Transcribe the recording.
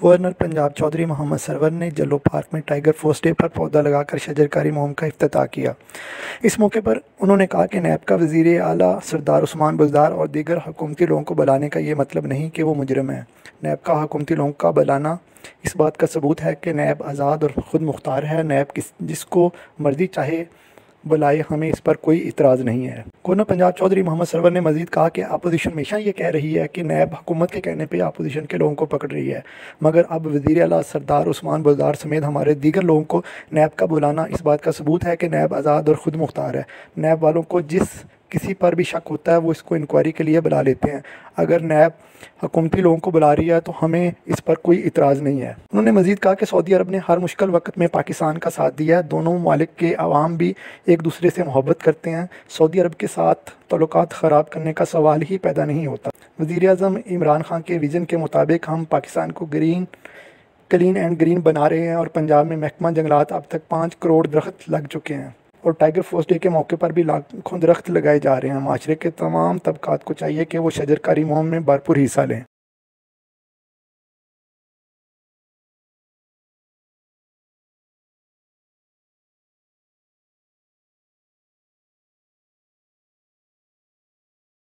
Governor Punjab Chaudhary Mohammad server ने जल्लो park में tiger force day पर पौधा लगाकर शजरकारी मुहिम का इफ्तिताह किया। इस मौके पर उन्होंने कहा कि नैब का वज़ीर आला सरदार उस्मान बुज़दार और दीगर हुकूमती लोगों को बुलाने का ये मतलब नहीं कि वो मुजरिम हैं। नैब का हुकूमती लोगों का बुलाना इस बात का सबूत है कि नैब आज़ाद और ख़ुद मुख्तार है। नैब जिसको मर्ज़ी चाहे बुलाए, हमें इस पर कोई इतराज़ नहीं है। गवर्नर पंजाब चौधरी मोहम्मद सरवर ने मज़ीद कहा कि अपोजिशन हमेशा ये कह रही है कि नैब हुकूमत के कहने पे अपोजिशन के लोगों को पकड़ रही है, मगर अब वज़ीर आला सरदार उस्मान बुज़दार समेत हमारे दीगर लोगों को नैब का बुलाना इस बात का सबूत है कि नैब आज़ाद और ख़ुद मुख्तार है। नैब वालों को जिस किसी पर भी शक होता है वो इसको इंक्वायरी के लिए बुला लेते हैं। अगर नैब हुकूमती लोगों को बुला रही है तो हमें इस पर कोई इतराज़ नहीं है। उन्होंने मज़ीद कहा कि सऊदी अरब ने हर मुश्किल वक्त में पाकिस्तान का साथ दिया है। दोनों ममालिक के अवाम भी एक दूसरे से मोहब्बत करते हैं। सऊदी अरब के साथ तल्लुकात ख़राब करने का सवाल ही पैदा नहीं होता। वज़ीर आज़म इमरान खान के विज़न के मुताबिक हम पाकिस्तान को क्लीन एंड ग्रीन बना रहे हैं और पंजाब में महकमा जंगलात अब तक 5 करोड़ दरख्त लग चुके हैं और टाइगर फोर्स डे के मौके पर भी लाखों दरख्त लगाए जा रहे हैं। माशरे के तमाम तबकात को चाहिए कि वो शजरकारी मुहिम में भरपूर हिस्सा लें।